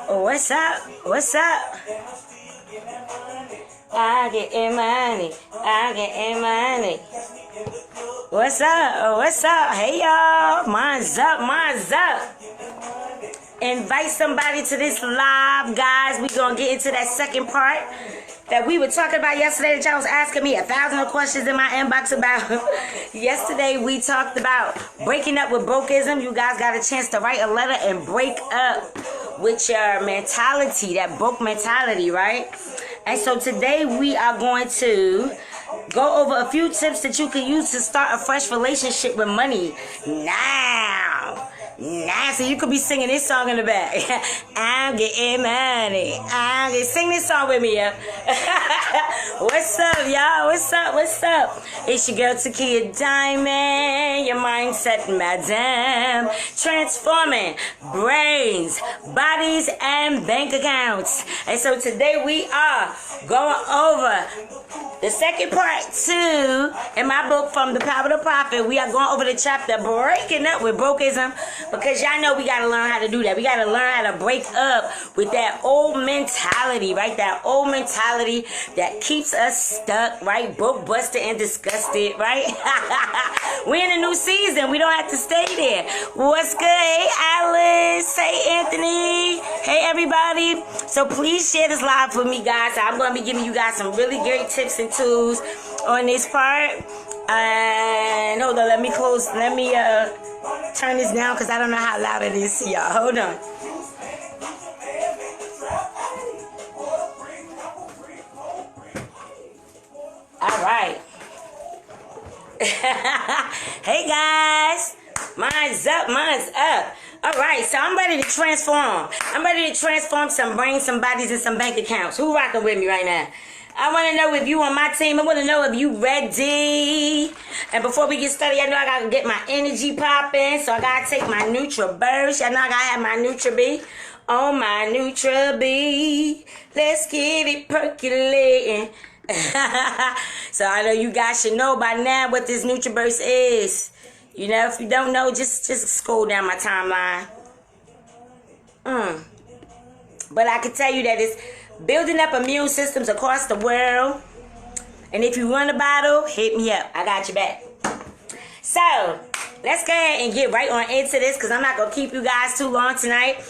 What's up? What's up? I getting money. I getting money. What's up? What's up? Hey y'all. Mine's up. Mine's up. Invite somebody to this live, guys. We're going to get into that second part that we were talking about yesterday that y'all was asking me 1,000 questions in my inbox about. Yesterday we talked about breaking up with brokeism. You guys got a chance to write a letter and break up with your mentality, that broke mentality, right? And so today we are going to go over a few tips that you can use to start a fresh relationship with money now. So you could be singing this song in the back. I'm getting money. Sing this song with me, yeah. What's up, y'all? What's up? What's up? It's your girl Takiyah Diamond, your mindset madam, transforming brains, bodies, and bank accounts. And so today we are going over the second part 2 in my book, From the Power to Profit. We are going over the chapter Breaking Up with Brokeism, because y'all know we got to learn how to do that. We got to learn how to break up with that old mentality, right? That old mentality that keeps us stuck, right? Broke, busted, and disgusted, right? We're in a new season. We don't have to stay there. What's good? Hey, Alice. Hey, Anthony. Hey, everybody. So please share this live with me, guys. I'm going to be giving you guys some really great tips and tools on this part. And hold on, let me turn this down because I don't know how loud it is to y'all. Hold on. All right. Hey guys, mine's up. All right, so I'm ready to transform. I'm ready to transform some brains, some bodies, and some bank accounts. Who rocking with me right now? I want to know if you on my team. I want to know if you ready. And before we get started, I know I got to get my energy popping. So I got to take my NutriBurst. I know I got to have my NutriB. Oh, my NutriB. Let's get it percolating. So I know you guys should know by now what this NutriBurst is. You know, if you don't know, just scroll down my timeline. But I can tell you that it's building up immune systems across the world. And if you run a bottle, hit me up. I got your back. So, let's go ahead and get right on into this, because I'm not going to keep you guys too long tonight.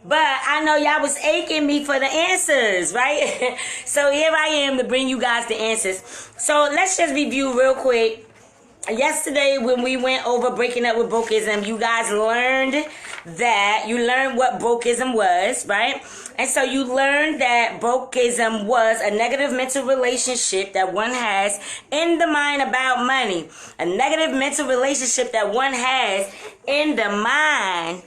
But I know y'all was aching me for the answers, right? So here I am to bring you guys the answers. So let's just review real quick. Yesterday when we went over breaking up with brokeism, you guys learned what brokeism was, right? And so you learned that brokeism was a negative mental relationship that one has in the mind about money. A negative mental relationship that one has in the mind.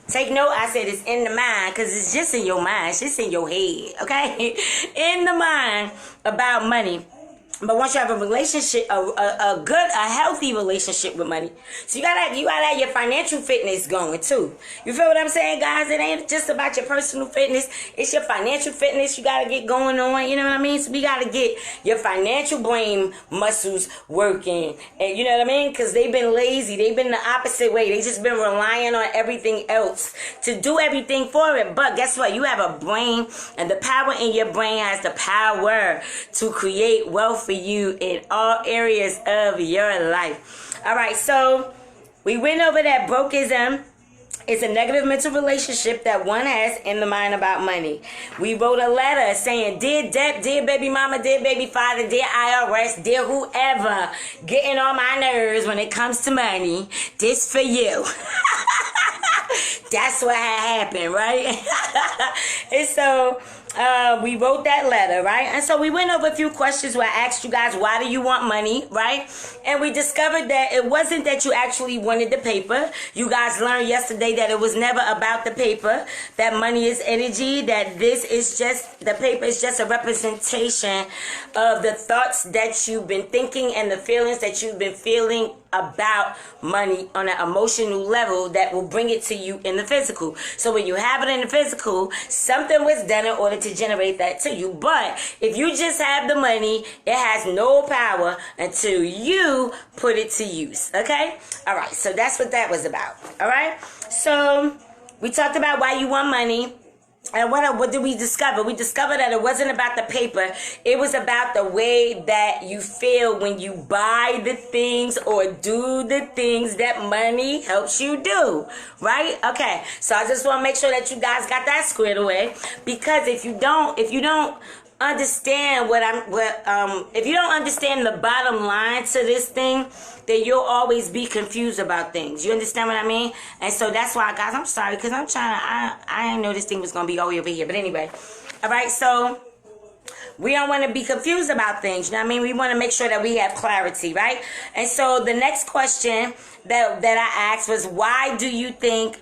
Take note, I said it's in the mind, because it's just in your mind. It's just in your head, okay? In the mind about money. But once you have a relationship, a healthy relationship with money, so you gotta have your financial fitness going too. You feel what I'm saying, guys? It ain't just about your personal fitness; it's your financial fitness. You gotta get going on. You know what I mean? So we gotta get your financial brain muscles working, and you know what I mean? Because they've been lazy. They've been the opposite way. They just been relying on everything else to do everything for it. But guess what? You have a brain, and the power in your brain has the power to create wealth for you in all areas of your life. All right, so we went over that brokeism is a negative mental relationship that one has in the mind about money. We wrote a letter saying, dear debt, dear baby mama, dear baby father, dear IRS, dear whoever getting on my nerves when it comes to money, this for you. That's what happened, right? And so we wrote that letter, right? And so we went over a few questions where I asked you guys, why do you want money, right? And we discovered that it wasn't that you actually wanted the paper. You guys learned yesterday that it was never about the paper, that money is energy, that the paper is just a representation of the thoughts that you've been thinking and the feelings that you've been feeling about money on an emotional level that will bring it to you in the physical. So when you have it in the physical, something was done in order to generate that to you. But if you just have the money, it has no power until you put it to use. Okay? All right. So that's what that was about. All right? So we talked about why you want money. And what did we discover? We discovered that it wasn't about the paper. It was about the way that you feel when you buy the things or do the things that money helps you do. Right? Okay. So I just want to make sure that you guys got that squared away. Because if you don't understand if you don't understand the bottom line to this thing, then you'll always be confused about things. You understand what I mean? And so that's why, guys, I'm sorry, because I didn't know this thing was going to be all over here. But anyway, all right, so we don't want to be confused about things. You know what I mean? We want to make sure that we have clarity, right? And so the next question that I asked was, why do you think,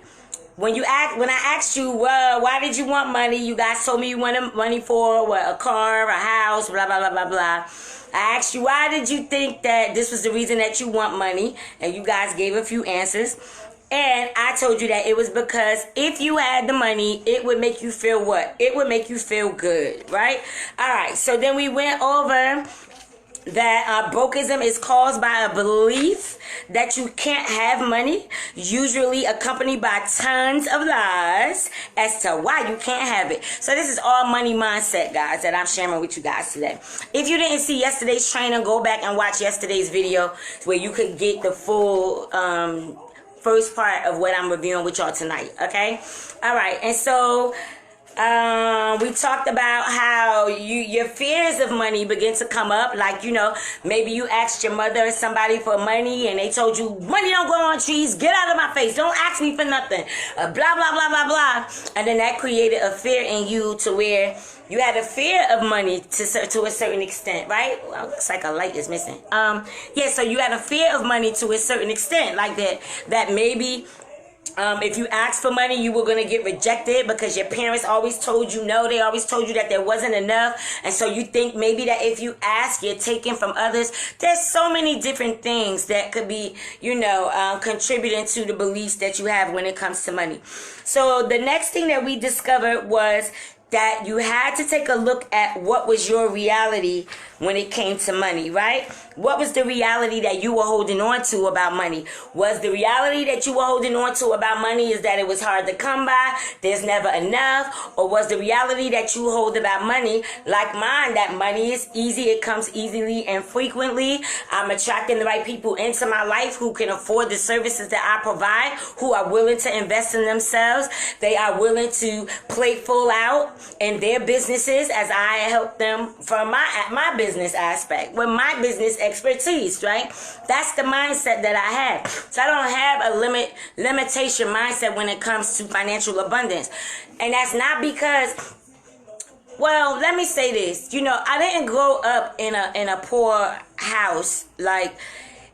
when I asked you, why did you want money? You guys told me you wanted money for a car, a house, blah, blah, blah, blah, blah. I asked you, why did you think that this was the reason that you want money? And you guys gave a few answers. And I told you that it was because if you had the money, it would make you feel what? It would make you feel good, right? All right, so then we went over that brokeism is caused by a belief that you can't have money, usually accompanied by tons of lies as to why you can't have it. So this is all money mindset, guys, that I'm sharing with you guys today. If you didn't see yesterday's training, go back and watch yesterday's video where you could get the full first part of what I'm reviewing with y'all tonight. Okay? All right. And so we talked about how your fears of money begin to come up. Like, maybe you asked your mother or somebody for money and they told you, money don't grow on trees. Get out of my face. Don't ask me for nothing. Blah, blah, blah, blah, blah. And then that created a fear in you to where you had a fear of money to a certain extent, right? Well, looks like a light is missing. So you had a fear of money to a certain extent. Like that maybe if you asked for money, you were going to get rejected because your parents always told you no. They always told you that there wasn't enough. And so you think maybe that if you ask, you're taking from others. There's so many different things that could be, contributing to the beliefs that you have when it comes to money. So the next thing that we discovered was that you had to take a look at what was your reality when it came to money, right? What was the reality that you were holding on to about money? Was the reality that you were holding on to about money is that it was hard to come by, there's never enough? Or was the reality that you hold about money, like mine, that money is easy, it comes easily and frequently, I'm attracting the right people into my life who can afford the services that I provide, who are willing to invest in themselves, they are willing to play full out in their businesses as I help them from my business aspect, with my business expertise, right? That's the mindset that I have. So I don't have a limitation mindset when it comes to financial abundance. And that's not because, well, let me say this. I didn't grow up in a poor house. Like,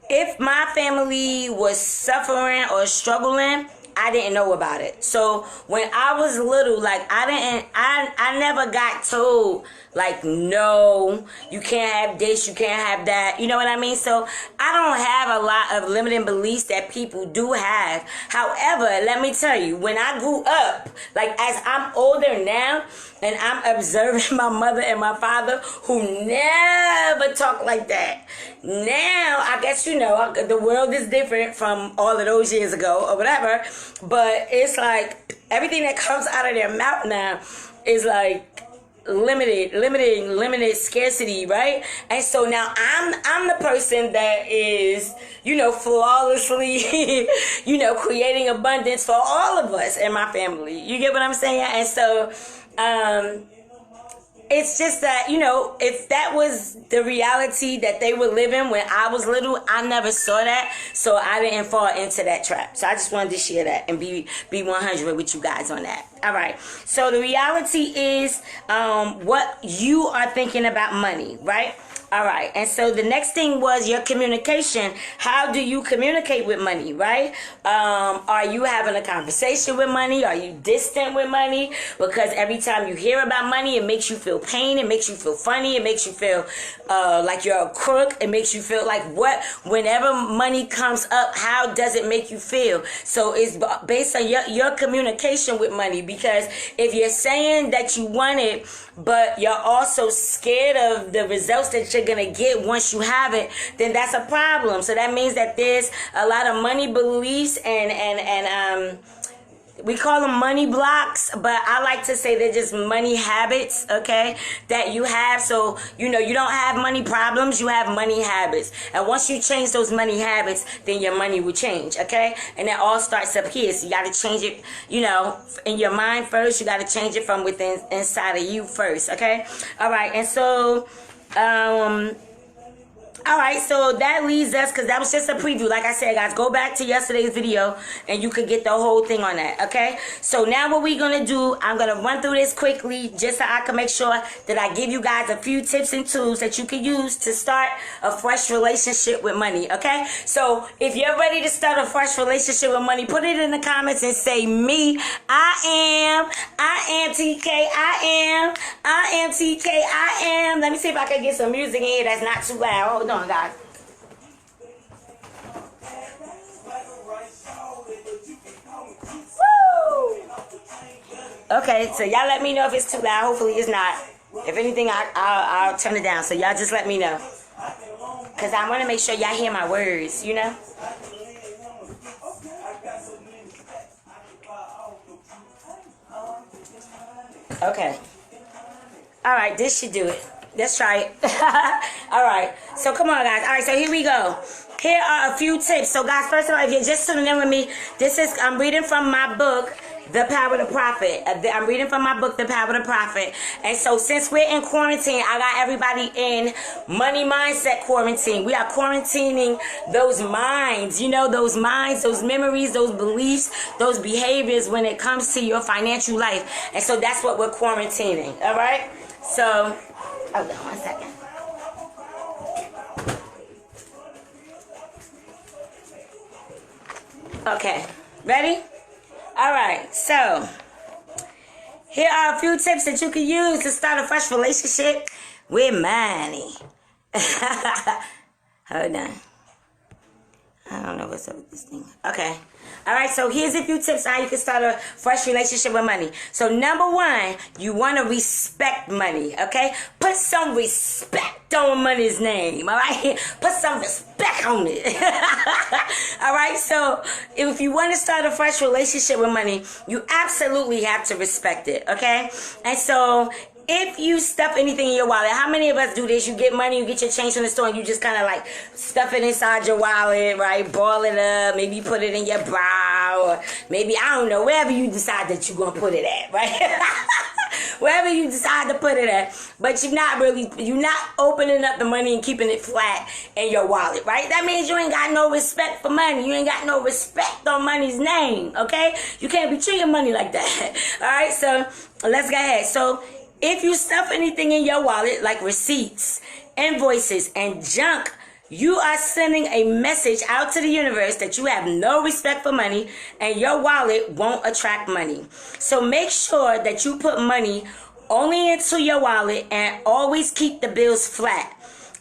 if my family was suffering or struggling, I didn't know about it. So when I was little, like, I never got told, like, no, you can't have this, you can't have that. You know what I mean? So I don't have a lot of limiting beliefs that people do have. However, let me tell you, when I grew up, like, as I'm older now, and I'm observing my mother and my father who never talk like that. Now, I guess, the world is different from all of those years ago or whatever. But it's like everything that comes out of their mouth now is like limited scarcity, right? And so now I'm the person that is, flawlessly, creating abundance for all of us in my family. You get what I'm saying? And so, it's just that, if that was the reality that they were living when I was little, I never saw that. So I didn't fall into that trap. So I just wanted to share that and be 100 with you guys on that. All right. So the reality is what you are thinking about money, right? All right. And so the next thing was your communication. How do you communicate with money, right? Are you having a conversation with money? Are you distant with money? Because every time you hear about money, it makes you feel pain. It makes you feel funny. It makes you feel like you're a crook. It makes you feel like whenever money comes up, how does it make you feel? So it's based on your communication with money. Because if you're saying that you want it, but you're also scared of the results that you're going to get once you have it, then that's a problem. So that means that there's a lot of money beliefs and we call them money blocks, but I like to say they're just money habits, okay, that you have. So, you don't have money problems, you have money habits. And once you change those money habits, then your money will change, okay? And that all starts up here. So you got to change it, in your mind first. You got to change it from within, inside of you first, okay? All right, and so, all right, so that leads us, because that was just a preview. Like I said, guys, go back to yesterday's video and you could get the whole thing on that, okay? So now what we're going to do, I'm going to run through this quickly just so I can make sure that I give you guys a few tips and tools that you can use to start a fresh relationship with money, okay? So if you're ready to start a fresh relationship with money, put it in the comments and say, me, I am TK, I am TK, I am. Let me see if I can get some music in here that's not too loud. Hold on, guys. Woo! Okay, so y'all let me know if it's too loud. Hopefully it's not. If anything, I'll turn it down. So y'all just let me know. Because I want to make sure y'all hear my words, Okay. All right, this should do it. Let's try it. All right. So come on, guys. All right, so here we go. Here are a few tips. So, guys, first of all, if you're just tuning in with me, I'm reading from my book, The Power to Profit. I'm reading from my book, The Power to Profit. And so since we're in quarantine, I got everybody in money mindset quarantine. We are quarantining those minds, those minds, those memories, those beliefs, those behaviors when it comes to your financial life. And so that's what we're quarantining. All right? So, hold on 1 second. Okay. Ready? All right, so here are a few tips that you can use to start a fresh relationship with money. Hold on. I don't know what's up with this thing. Okay. All right, so here's a few tips how you can start a fresh relationship with money. So number one, you want to respect money, okay? Put some respect on money's name, all right? Put some respect on it. All right, so if you want to start a fresh relationship with money, you absolutely have to respect it, okay? And so if you stuff anything in your wallet, how many of us do this? You get money, you get your change from the store, and you just kind of like stuff it inside your wallet, right? Ball it up, maybe put it in your bra, or maybe, I don't know, wherever you decide that you're going to put it at, right? Wherever you decide to put it at. But you're not opening up the money and keeping it flat in your wallet, right? That means you ain't got no respect for money. You ain't got no respect on money's name, okay? You can't be treating money like that. All right, so let's go ahead. So if you stuff anything in your wallet, like receipts, invoices, and junk, you are sending a message out to the universe that you have no respect for money and your wallet won't attract money. So make sure that you put money only into your wallet and always keep the bills flat.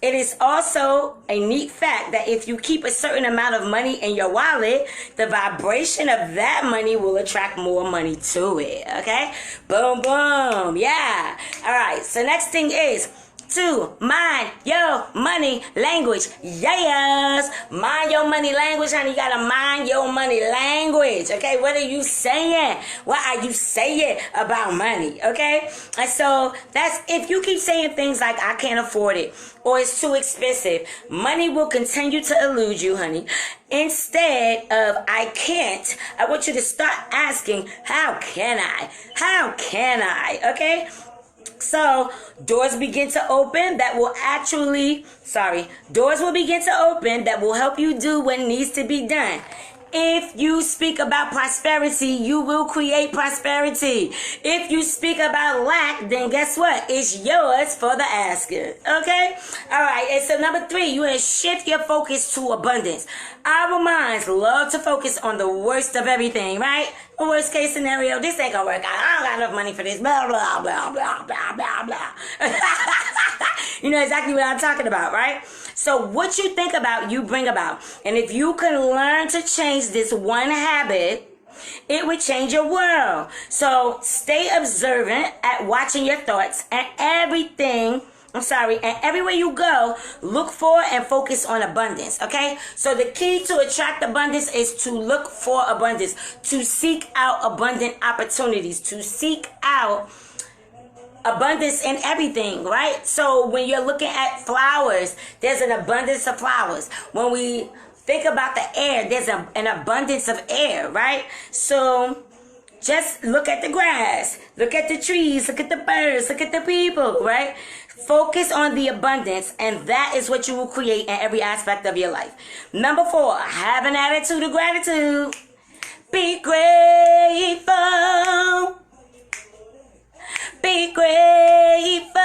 It is also a neat fact that if you keep a certain amount of money in your wallet, the vibration of that money will attract more money to it. Okay? Boom, boom. Yeah. All right. So next thing is to mind your money language. Yes. Mind your money language, honey. You gotta mind your money language. Okay? What are you saying? What are you saying about money? Okay? And so that's, if you keep saying things like, I can't afford it, or it's too expensive, money will continue to elude you, honey. Instead of I can't, I want you to start asking, how can I? How can I? Okay? So doors begin to open that will doors will begin to open that will help you do what needs to be done. if you speak about prosperity, you will create prosperity. If you speak about lack, then guess what? It's yours for the asking. Okay? All right. And so number 3, you want to shift your focus to abundance. Our minds love to focus on the worst of everything, right? The worst case scenario, this ain't gonna work out. I don't got enough money for this. Blah, blah, blah, blah, blah, blah, blah. You know exactly what I'm talking about, right? So what you think about, you bring about. And if you can learn to change this one habit, it would change your world. So stay observant at watching your thoughts and everything. And everywhere you go, look for and focus on abundance, okay? So the key to attract abundance is to look for abundance, to seek out abundant opportunities, to seek out abundance in everything, right? So when you're looking at flowers, there's an abundance of flowers. When we think about the air, there's an abundance of air, right? So just look at the grass, look at the trees, look at the birds, look at the people, right? Focus on the abundance, and that is what you will create in every aspect of your life. Number 4, have an attitude of gratitude. Be grateful. Be grateful.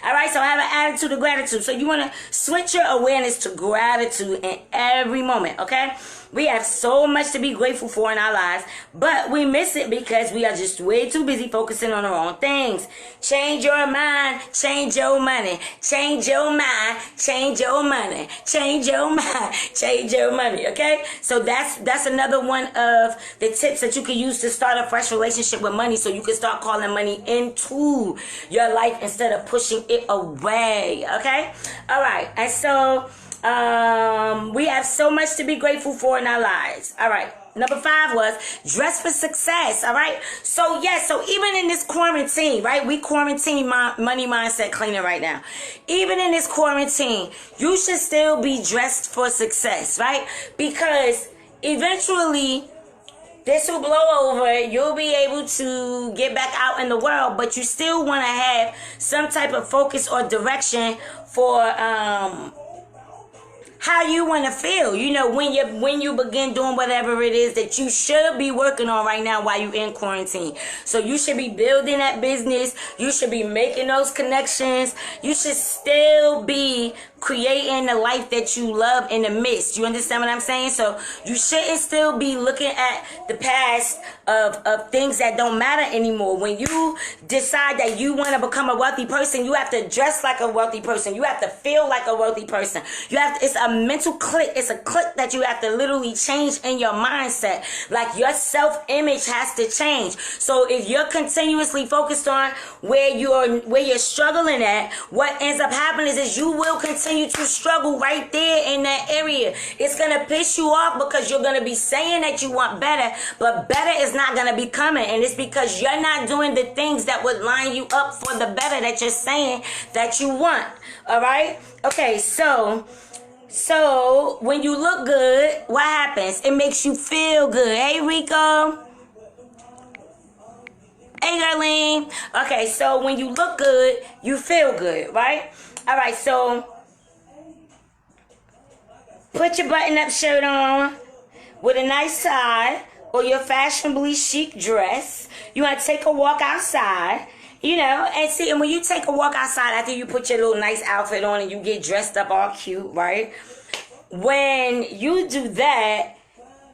All right, so have an attitude of gratitude. So you want to switch your awareness to gratitude in every moment, okay? We have so much to be grateful for in our lives, but we miss it because we are just way too busy focusing on the wrong things. Change your mind, change your money. Change your mind, change your money. Change your mind, change your money, okay? So that's another one of the tips that you can use to start a fresh relationship with money, so you can start calling money into your life instead of pushing it away, okay? All right, and so we have so much to be grateful for in our lives. All right. Number 5 was dress for success. All right. So yes. So even in this quarantine, right? We quarantine money mindset cleaner right now. Even in this quarantine, you should still be dressed for success, right? Because eventually this will blow over. You'll be able to get back out in the world, but you still want to have some type of focus or direction for, how you want to feel, you know, when you begin doing whatever it is that you should be working on right now while you're in quarantine. So you should be building that business. You should be making those connections. You should still be creating the life that you love in the midst. You understand what I'm saying? So you shouldn't still be looking at the past of things that don't matter anymore. When you decide that you want to become a wealthy person, you have to dress like a wealthy person. You have to feel like a wealthy person. It's a mental click. It's a click that you have to literally change in your mindset. Like your self-image has to change. So if you're continuously focused on where you're struggling at, what ends up happening is you will continue to struggle right there in that area. It's going to piss you off because you're going to be saying that you want better, but better is not going to be coming. And it's because you're not doing the things that would line you up for the better that you're saying that you want. All right? Okay, so when you look good, what happens? It makes you feel good. Hey, Rico. Hey, Darlene. Okay, so when you look good, you feel good, right? All right, so put your button-up shirt on with a nice tie or your fashionably chic dress. You want to take a walk outside, you know, and see, and when you take a walk outside after you put your little nice outfit on and you get dressed up all cute, right? When you do that,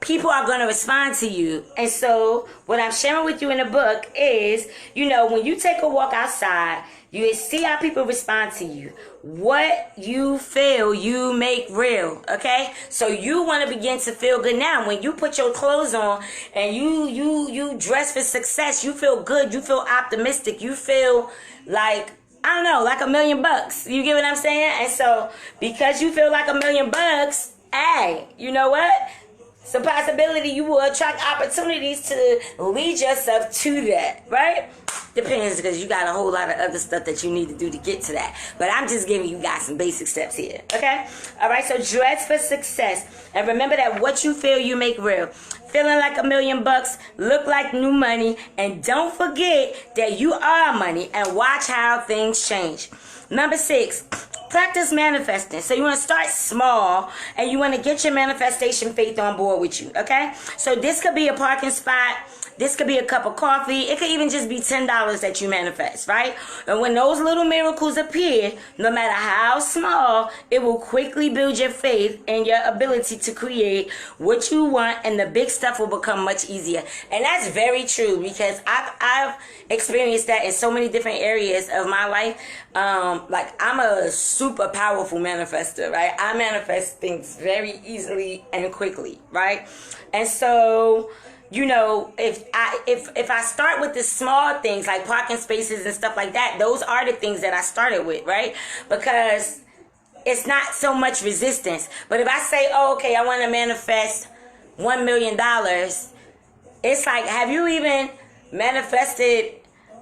people are going to respond to you. And so what I'm sharing with you in the book is, you know, when you take a walk outside, you see how people respond to you. What you feel, you make real, okay? So you want to begin to feel good now. When you put your clothes on and you dress for success, you feel good, you feel optimistic, you feel like, I don't know, like $1 million. You get what I'm saying? And so because you feel like $1 million, hey, you know what? It's a possibility you will attract opportunities to lead yourself to that, right? Depends, because you got a whole lot of other stuff that you need to do to get to that. But I'm just giving you guys some basic steps here, okay? All right, so dress for success. And remember that what you feel, you make real. Feeling like $1 million, look like new money, and don't forget that you are money, and watch how things change. Number 6, practice manifesting. So you want to start small, and you want to get your manifestation faith on board with you, okay? So this could be a parking spot. This could be a cup of coffee. It could even just be $10 that you manifest, right? And when those little miracles appear, no matter how small, it will quickly build your faith and your ability to create what you want, and the big stuff will become much easier. And that's very true, because I've experienced that in so many different areas of my life. Like, I'm a super powerful manifester, right? I manifest things very easily and quickly, right? And so, you know, if I start with the small things like parking spaces and stuff like that, those are the things that I started with, right? Because it's not so much resistance. But if I say, oh, okay, I want to manifest $1 million, it's like, have you even manifested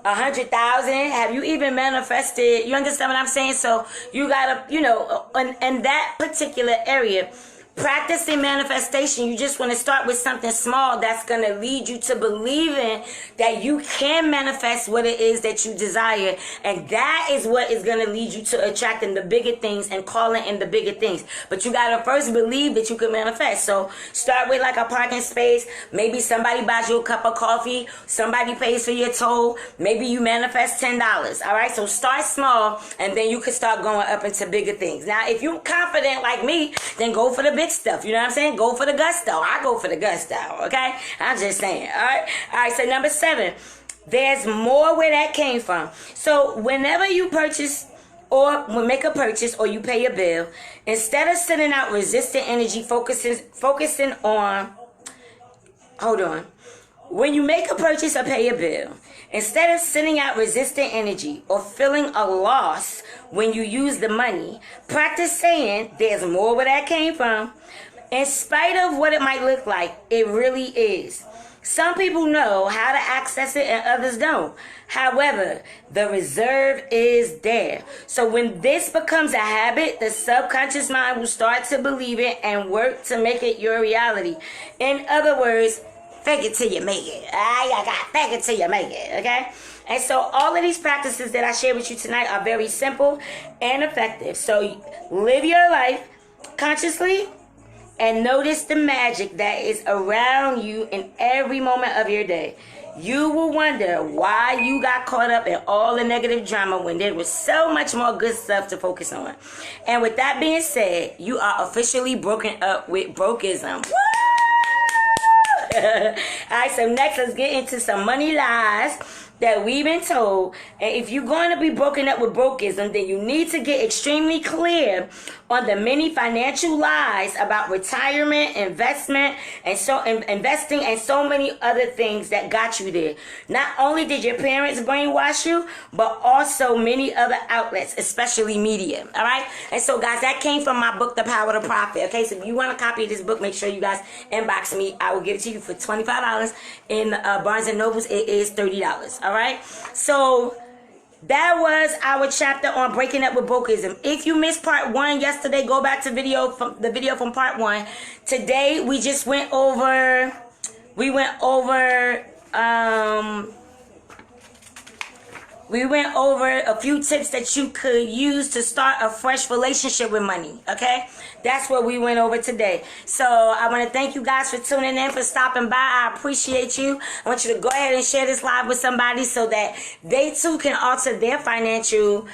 100,000? Have you even manifested? You understand what I'm saying? So you gotta, you know, in that particular area, practicing manifestation, you just want to start with something small that's going to lead you to believing that you can manifest what it is that you desire. And that is what is going to lead you to attracting the bigger things and calling in the bigger things. But you got to first believe that you can manifest. So start with like a parking space. Maybe somebody buys you a cup of coffee. Somebody pays for your toll. Maybe you manifest $10. All right. So start small, and then you can start going up into bigger things. Now, if you're confident like me, then go for the big stuff. You know what I'm saying? Go for the gusto. I go for the gusto. Okay? I'm just saying. All right. So number 7, there's more where that came from. So whenever you purchase or make a purchase or you pay a bill, instead of sending out resistant energy, focusing on, hold on. When you make a purchase or pay a bill, instead of sending out resistant energy or feeling a loss when you use the money, practice saying, there's more where that came from. In spite of what it might look like, it really is. Some people know how to access it and others don't. However, the reserve is there. So when this becomes a habit, the subconscious mind will start to believe it and work to make it your reality. In other words, fake it till you make it. I got fake it till you make it, okay? And so all of these practices that I share with you tonight are very simple and effective. So live your life consciously and notice the magic that is around you in every moment of your day. You will wonder why you got caught up in all the negative drama when there was so much more good stuff to focus on. And with that being said, you are officially broken up with brokeism. Woo! Alright, so next let's get into some money lies that we've been told. And if you're going to be broken up with brokeism, then you need to get extremely clear on the many financial lies about retirement, investment, and so investing, and so many other things that got you there. Not only did your parents brainwash you, but also many other outlets, especially media. All right. And so, guys, that came from my book, The Power to Profit. Okay. So if you want a copy of this book, make sure you guys inbox me. I will give it to you for $25. In Barnes and Nobles, it is $30. All right. So that was our chapter on breaking up with brokeism. If you missed part 1 yesterday, go back to the video from part 1. Today we just went over a few tips that you could use to start a fresh relationship with money, okay? That's what we went over today. So I want to thank you guys for tuning in, for stopping by. I appreciate you. I want you to go ahead and share this live with somebody so that they too can alter their financial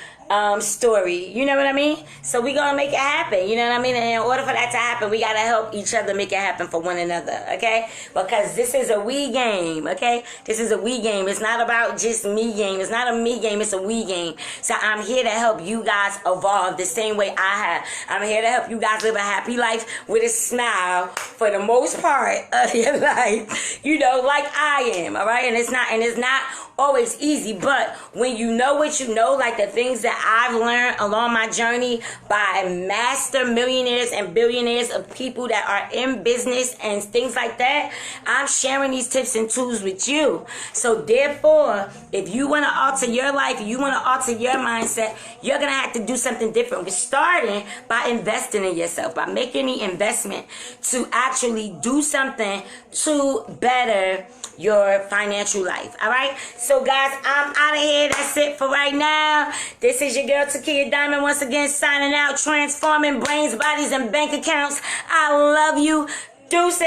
story. You know what I mean? So we're going to make it happen. You know what I mean? And in order for that to happen, we got to help each other make it happen for one another. Okay? Because this is a we game. Okay? This is a we game. It's not about just me game. It's not a me game. It's a we game. So I'm here to help you guys evolve the same way I have. I'm here to help you guys live a happy life with a smile for the most part of your life. You know, like I am. All right? And it's not always easy, but when you know what you know, like the things that I've learned along my journey by master millionaires and billionaires of people that are in business and things like that, I'm sharing these tips and tools with you. So therefore, if you want to alter your life, you want to alter your mindset, you're going to have to do something different. We're starting by investing in yourself, by making the investment to actually do something to better your financial life. All right? So guys, I'm out of here. That's it for right now. This is your girl Takiyah Diamond once again signing out, transforming brains, bodies, and bank accounts. I love you. Deuces.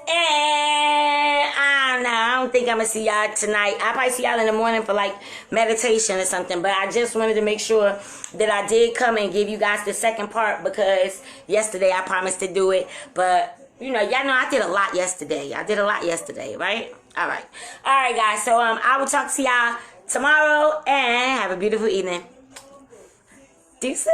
And I don't think I'm going to see y'all tonight. I'll probably see y'all in the morning for like meditation or something. But I just wanted to make sure that I did come and give you guys the second part, because yesterday I promised to do it. But, you know, y'all know I did a lot yesterday. Right? All right, guys. So I will talk to y'all tomorrow, and have a beautiful evening. Deuces.